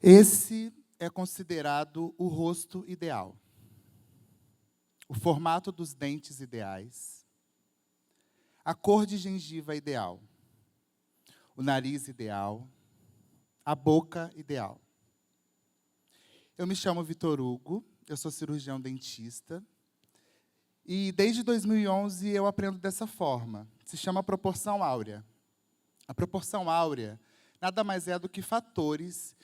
Esse é considerado o rosto ideal, o formato dos dentes ideais, a cor de gengiva ideal, o nariz ideal, a boca ideal. Eu me chamo Vitor Hugo, eu sou cirurgião dentista, e desde 2011 eu aprendo dessa forma, se chama proporção áurea. A proporção áurea nada mais é do que fatores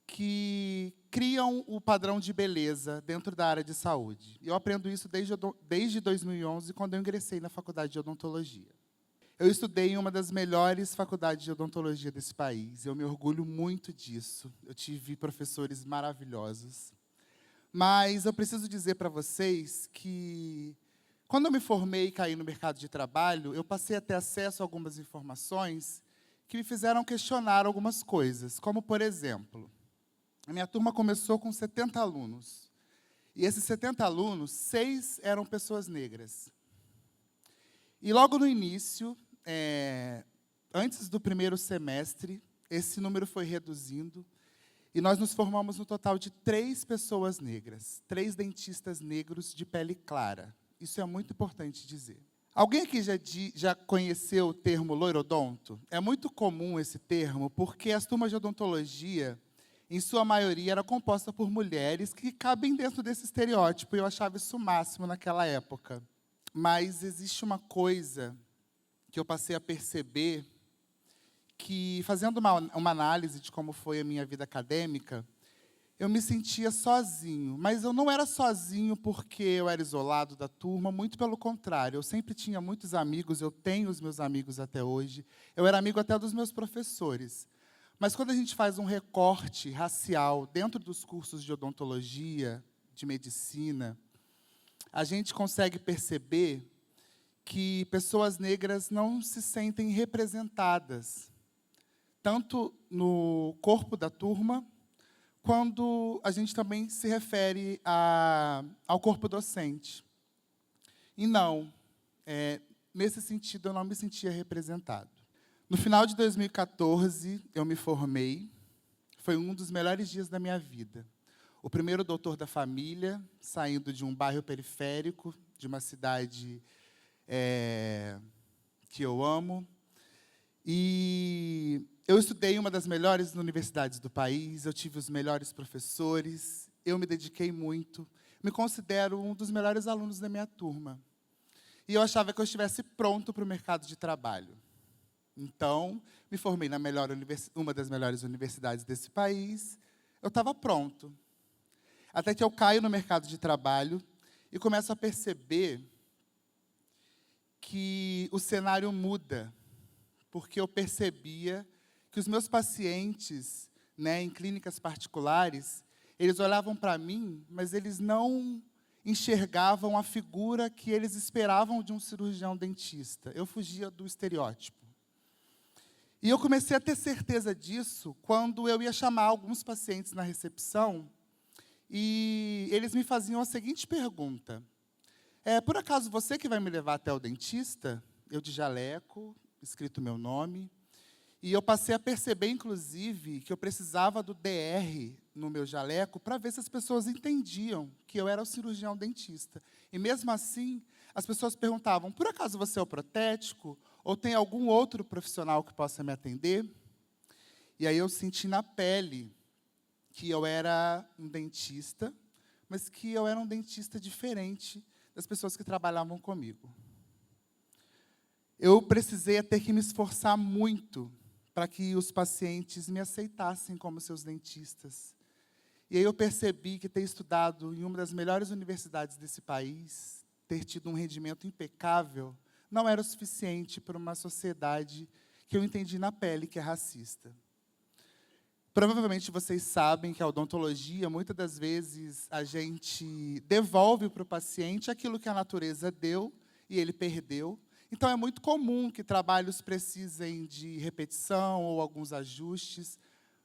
que criam o padrão de beleza dentro da área de saúde. Eu aprendo isso desde 2011, quando eu ingressei na faculdade de odontologia. Eu estudei em uma das melhores faculdades de odontologia desse país. Eu me orgulho muito disso. Eu tive professores maravilhosos. Mas eu preciso dizer para vocês que, quando eu me formei e caí no mercado de trabalho, eu passei a ter acesso a algumas informações que me fizeram questionar algumas coisas, como, por exemplo, a minha turma começou com 70 alunos. E esses 70 alunos, 6 eram pessoas negras. E logo no início, antes do primeiro semestre, esse número foi reduzindo, e nós nos formamos no total de 3 pessoas negras, 3 dentistas negros de pele clara. Isso é muito importante dizer. Alguém aqui já conheceu o termo loirodonto? É muito comum esse termo, porque as turmas de odontologia, em sua maioria, era composta por mulheres que cabem dentro desse estereótipo, e eu achava isso o máximo naquela época. Mas existe uma coisa que eu passei a perceber, que, fazendo uma análise de como foi a minha vida acadêmica, eu me sentia sozinho, mas eu não era sozinho porque eu era isolado da turma, muito pelo contrário. Eu sempre tinha muitos amigos, eu tenho os meus amigos até hoje, eu era amigo até dos meus professores. Mas quando a gente faz um recorte racial dentro dos cursos de odontologia, de medicina, a gente consegue perceber que pessoas negras não se sentem representadas, tanto no corpo da turma, quando a gente também se refere ao corpo docente. E não, nesse sentido, eu não me sentia representado. No final de 2014, eu me formei. Foi um dos melhores dias da minha vida. O primeiro doutor da família, saindo de um bairro periférico, de uma cidade que eu amo. E eu estudei em uma das melhores universidades do país, eu tive os melhores professores, eu me dediquei muito, me considero um dos melhores alunos da minha turma. E eu achava que eu estivesse pronto para o mercado de trabalho. Então, me formei na uma das melhores universidades desse país, eu estava pronto. Até que eu caio no mercado de trabalho e começo a perceber que o cenário muda, porque eu percebia que os meus pacientes, em clínicas particulares, eles olhavam para mim, mas eles não enxergavam a figura que eles esperavam de um cirurgião dentista. Eu fugia do estereótipo. E eu comecei a ter certeza disso quando eu ia chamar alguns pacientes na recepção e eles me faziam a seguinte pergunta: por acaso você que vai me levar até o dentista? Eu de jaleco, escrito meu nome. E eu passei a perceber, inclusive, que eu precisava do DR no meu jaleco para ver se as pessoas entendiam que eu era o cirurgião dentista. E, mesmo assim, as pessoas perguntavam: por acaso você é o protético? Ou tem algum outro profissional que possa me atender? E aí eu senti na pele que eu era um dentista, mas que eu era um dentista diferente das pessoas que trabalhavam comigo. Eu precisei ter que me esforçar muito para que os pacientes me aceitassem como seus dentistas. E aí eu percebi que ter estudado em uma das melhores universidades desse país, ter tido um rendimento impecável, não era o suficiente para uma sociedade que eu entendi na pele que é racista. Provavelmente vocês sabem que a odontologia, muitas das vezes, a gente devolve para o paciente aquilo que a natureza deu e ele perdeu. Então, é muito comum que trabalhos precisem de repetição ou alguns ajustes,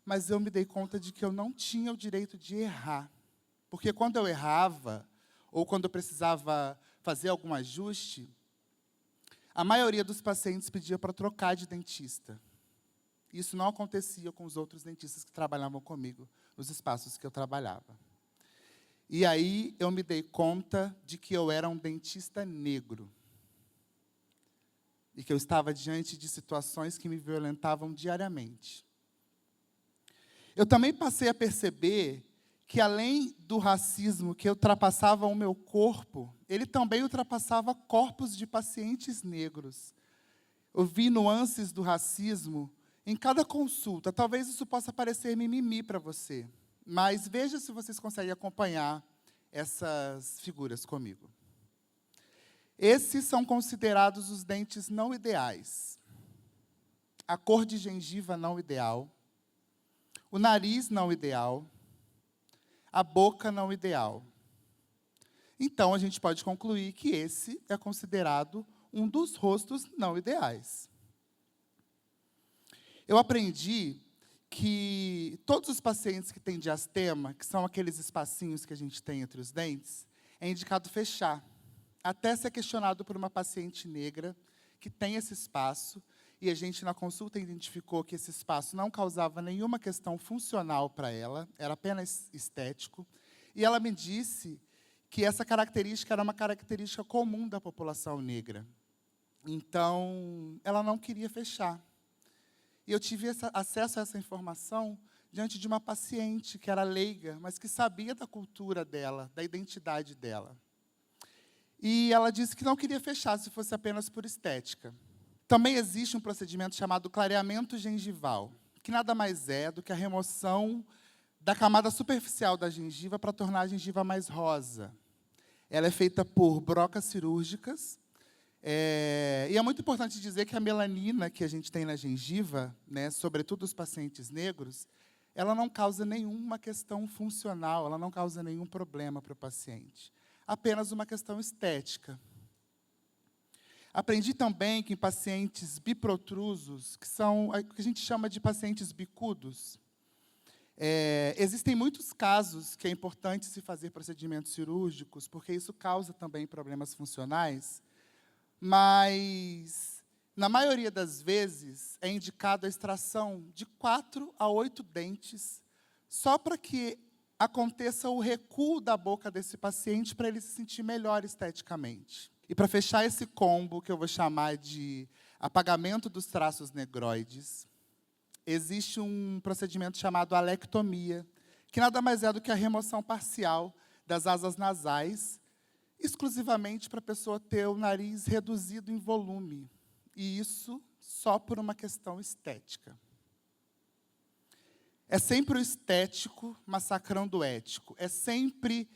mas eu me dei conta de que eu não tinha o direito de errar. Porque quando eu errava, ou quando eu precisava fazer algum ajuste, a maioria dos pacientes pedia para trocar de dentista. Isso não acontecia com os outros dentistas que trabalhavam comigo nos espaços que eu trabalhava. E aí eu me dei conta de que eu era um dentista negro. E que eu estava diante de situações que me violentavam diariamente. Eu também passei a perceber que, além do racismo que ultrapassava o meu corpo, ele também ultrapassava corpos de pacientes negros. Eu vi nuances do racismo em cada consulta. Talvez isso possa parecer mimimi para você, mas veja se vocês conseguem acompanhar essas figuras comigo. Esses são considerados os dentes não ideais. A cor de gengiva não ideal, o nariz não ideal, a boca não ideal. Então, a gente pode concluir que esse é considerado um dos rostos não ideais. Eu aprendi que todos os pacientes que têm diastema, que são aqueles espacinhos que a gente tem entre os dentes, é indicado fechar, até ser questionado por uma paciente negra que tem esse espaço, e a gente, na consulta, identificou que esse espaço não causava nenhuma questão funcional para ela, era apenas estético, e ela me disse que essa característica era uma característica comum da população negra. Então, ela não queria fechar. E eu tive acesso a essa informação diante de uma paciente que era leiga, mas que sabia da cultura dela, da identidade dela. E ela disse que não queria fechar se fosse apenas por estética. Também existe um procedimento chamado clareamento gengival, que nada mais é do que a remoção da camada superficial da gengiva para tornar a gengiva mais rosa. Ela é feita por brocas cirúrgicas, e é muito importante dizer que a melanina que a gente tem na gengiva, né, sobretudo os pacientes negros, ela não causa nenhuma questão funcional, ela não causa nenhum problema para o paciente. Apenas uma questão estética. Aprendi também que em pacientes biprotrusos, que são o que a gente chama de pacientes bicudos, existem muitos casos que é importante se fazer procedimentos cirúrgicos, porque isso causa também problemas funcionais, mas, na maioria das vezes, é indicado a extração de 4 a 8 dentes, só para que aconteça o recuo da boca desse paciente para ele se sentir melhor esteticamente. E para fechar esse combo, que eu vou chamar de apagamento dos traços negroides, existe um procedimento chamado alectomia, que nada mais é do que a remoção parcial das asas nasais, exclusivamente para a pessoa ter o nariz reduzido em volume. E isso só por uma questão estética. É sempre o estético massacrando o ético. É sempre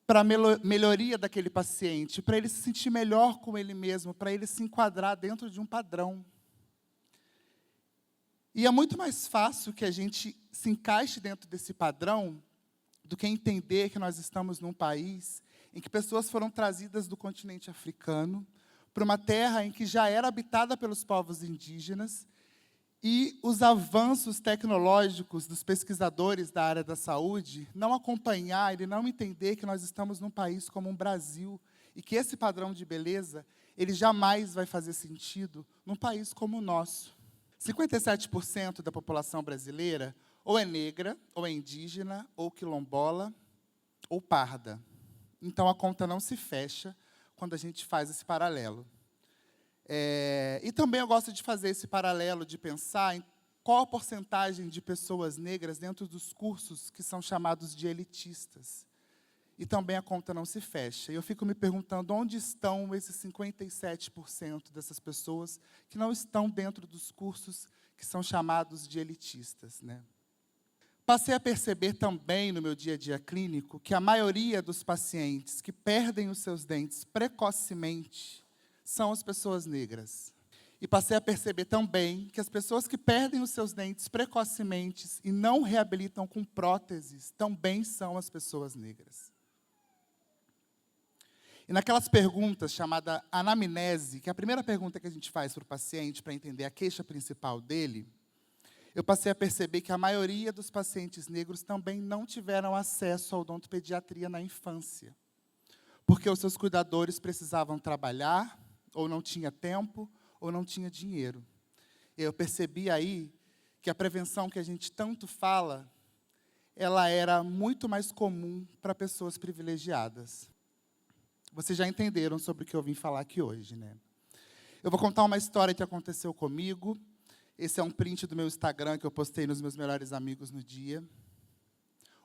para a melhoria daquele paciente, para ele se sentir melhor com ele mesmo, para ele se enquadrar dentro de um padrão. E é muito mais fácil que a gente se encaixe dentro desse padrão do que entender que nós estamos num país em que pessoas foram trazidas do continente africano para uma terra em que já era habitada pelos povos indígenas, e os avanços tecnológicos dos pesquisadores da área da saúde não acompanhar e não entender que nós estamos num país como o Brasil, e que esse padrão de beleza ele jamais vai fazer sentido num país como o nosso. 57% da população brasileira ou é negra, ou é indígena, ou quilombola, ou parda. Então, a conta não se fecha quando a gente faz esse paralelo. E também eu gosto de fazer esse paralelo, de pensar em qual a porcentagem de pessoas negras dentro dos cursos que são chamados de elitistas. E também a conta não se fecha. E eu fico me perguntando onde estão esses 57% dessas pessoas que não estão dentro dos cursos que são chamados de elitistas, né? Passei a perceber também, no meu dia a dia clínico, que a maioria dos pacientes que perdem os seus dentes precocemente são as pessoas negras. E passei a perceber também que as pessoas que perdem os seus dentes precocemente e não reabilitam com próteses também são as pessoas negras. E naquelas perguntas chamada anamnese, que é a primeira pergunta que a gente faz para o paciente para entender a queixa principal dele, eu passei a perceber que a maioria dos pacientes negros também não tiveram acesso à odontopediatria na infância, porque os seus cuidadores precisavam trabalhar, ou não tinha tempo, ou não tinha dinheiro. Eu percebi aí que a prevenção que a gente tanto fala, ela era muito mais comum para pessoas privilegiadas. Vocês já entenderam sobre o que eu vim falar aqui hoje, né? Eu vou contar uma história que aconteceu comigo. Esse é um print do meu Instagram que eu postei nos meus melhores amigos no dia.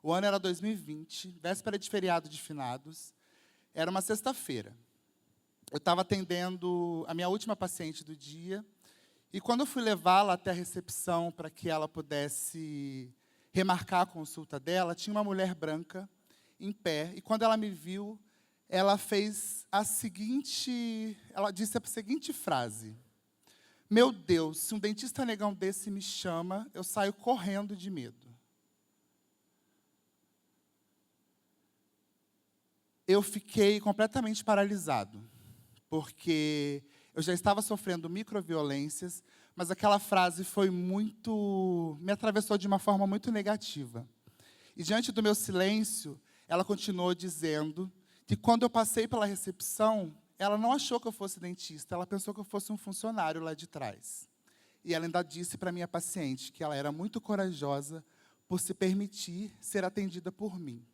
O ano era 2020, véspera de feriado de finados. Era uma sexta-feira. Eu estava atendendo a minha última paciente do dia. E quando eu fui levá-la até a recepção para que ela pudesse remarcar a consulta dela, tinha uma mulher branca em pé. E quando ela me viu, ela disse a seguinte frase: meu Deus, se um dentista negão desse me chama, eu saio correndo de medo. Eu fiquei completamente paralisado, porque eu já estava sofrendo microviolências, mas aquela frase me atravessou de uma forma muito negativa. E diante do meu silêncio, ela continuou dizendo que quando eu passei pela recepção, ela não achou que eu fosse dentista, ela pensou que eu fosse um funcionário lá de trás. E ela ainda disse para a minha paciente que ela era muito corajosa por se permitir ser atendida por mim.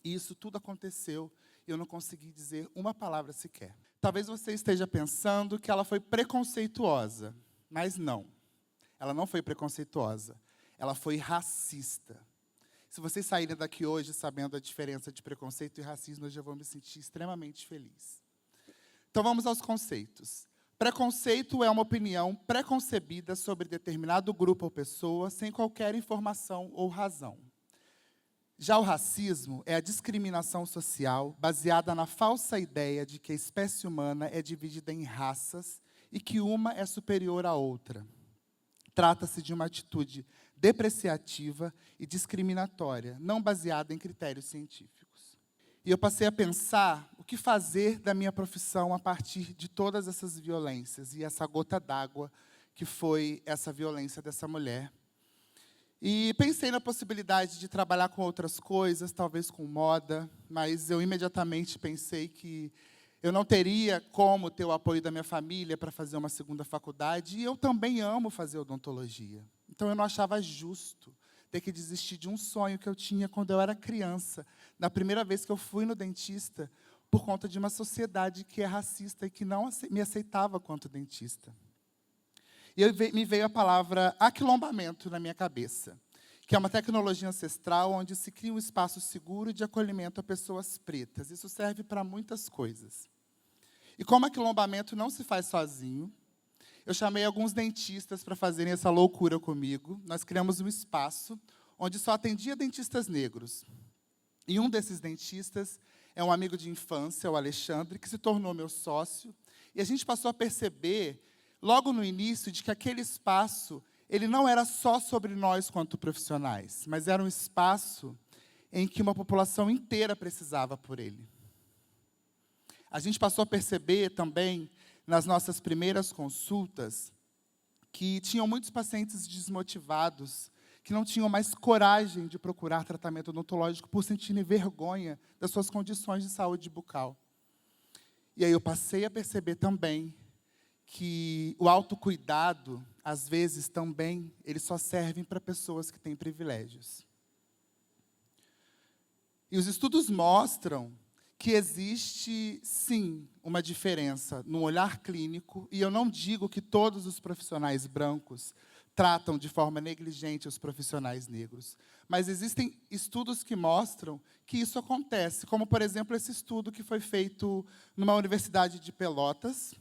E isso tudo aconteceu e eu não consegui dizer uma palavra sequer. Talvez você esteja pensando que ela foi preconceituosa, mas não. Ela não foi preconceituosa, ela foi racista. Se vocês saírem daqui hoje sabendo a diferença de preconceito e racismo, eu já vou me sentir extremamente feliz. Então vamos aos conceitos. Preconceito é uma opinião preconcebida sobre determinado grupo ou pessoa, sem qualquer informação ou razão. Já o racismo é a discriminação social baseada na falsa ideia de que a espécie humana é dividida em raças e que uma é superior à outra. Trata-se de uma atitude depreciativa e discriminatória, não baseada em critérios científicos. E eu passei a pensar o que fazer da minha profissão a partir de todas essas violências e essa gota d'água que foi essa violência dessa mulher. E pensei na possibilidade de trabalhar com outras coisas, talvez com moda, mas eu imediatamente pensei que eu não teria como ter o apoio da minha família para fazer uma segunda faculdade, e eu também amo fazer odontologia. Então, eu não achava justo ter que desistir de um sonho que eu tinha quando eu era criança, na primeira vez que eu fui no dentista, por conta de uma sociedade que é racista e que não me aceitava quanto dentista. E me veio a palavra aquilombamento na minha cabeça, que é uma tecnologia ancestral onde se cria um espaço seguro de acolhimento a pessoas pretas. Isso serve para muitas coisas. E como aquilombamento não se faz sozinho, eu chamei alguns dentistas para fazerem essa loucura comigo. Nós criamos um espaço onde só atendia dentistas negros. E um desses dentistas é um amigo de infância, o Alexandre, que se tornou meu sócio. E a gente passou a perceber, logo no início, de que aquele espaço ele não era só sobre nós quanto profissionais, mas era um espaço em que uma população inteira precisava por ele. A gente passou a perceber também, nas nossas primeiras consultas, que tinham muitos pacientes desmotivados, que não tinham mais coragem de procurar tratamento odontológico por sentirem vergonha das suas condições de saúde bucal. E aí eu passei a perceber também que o autocuidado, às vezes, também, eles só servem para pessoas que têm privilégios. E os estudos mostram que existe, sim, uma diferença no olhar clínico, e eu não digo que todos os profissionais brancos tratam de forma negligente os profissionais negros, mas existem estudos que mostram que isso acontece, como, por exemplo, esse estudo que foi feito numa universidade de Pelotas,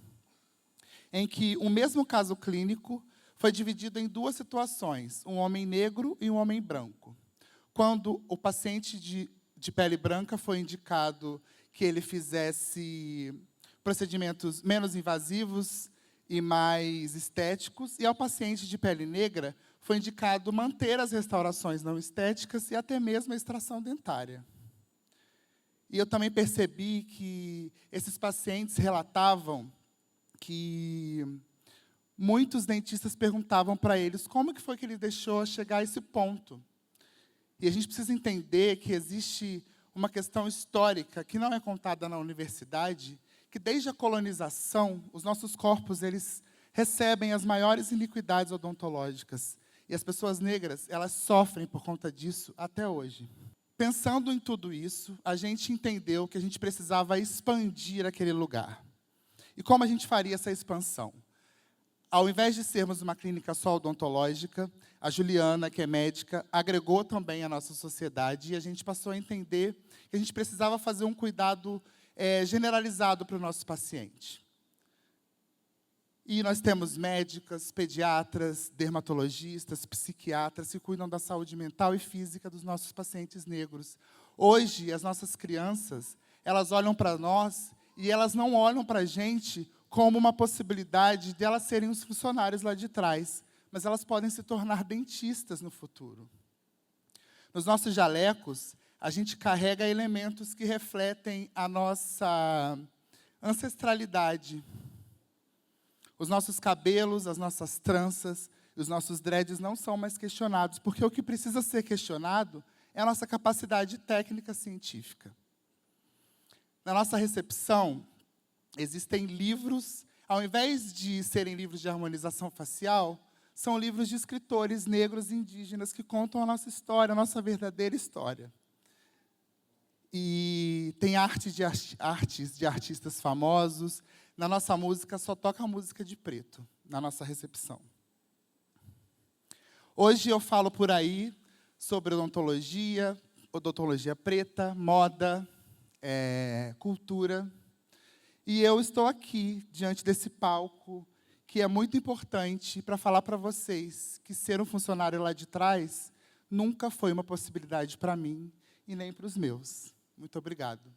em que o mesmo caso clínico foi dividido em duas situações, um homem negro e um homem branco. Quando o paciente de pele branca foi indicado que ele fizesse procedimentos menos invasivos e mais estéticos, e ao paciente de pele negra foi indicado manter as restaurações não estéticas e até mesmo a extração dentária. E eu também percebi que esses pacientes relatavam que muitos dentistas perguntavam para eles como que foi que ele deixou chegar a esse ponto. E a gente precisa entender que existe uma questão histórica que não é contada na universidade, que desde a colonização, os nossos corpos eles recebem as maiores iniquidades odontológicas. E as pessoas negras, elas sofrem por conta disso até hoje. Pensando em tudo isso, a gente entendeu que a gente precisava expandir aquele lugar. E como a gente faria essa expansão? Ao invés de sermos uma clínica só odontológica, a Juliana, que é médica, agregou também a nossa sociedade e a gente passou a entender que a gente precisava fazer um cuidado generalizado para o nosso paciente. E nós temos médicas, pediatras, dermatologistas, psiquiatras que cuidam da saúde mental e física dos nossos pacientes negros. Hoje, as nossas crianças, elas olham para nós e elas não olham para a gente como uma possibilidade de elas serem os funcionários lá de trás, mas elas podem se tornar dentistas no futuro. Nos nossos jalecos, a gente carrega elementos que refletem a nossa ancestralidade. Os nossos cabelos, as nossas tranças, os nossos dreads não são mais questionados, porque o que precisa ser questionado é a nossa capacidade técnica científica. Na nossa recepção, existem livros, ao invés de serem livros de harmonização facial, são livros de escritores negros e indígenas que contam a nossa história, a nossa verdadeira história. E tem artes de artistas famosos. Na nossa música, só toca a música de preto, na nossa recepção. Hoje eu falo por aí sobre odontologia preta, moda, cultura. E eu estou aqui, diante desse palco, que é muito importante para falar para vocês que ser um funcionário lá de trás nunca foi uma possibilidade para mim e nem para os meus. Muito obrigado.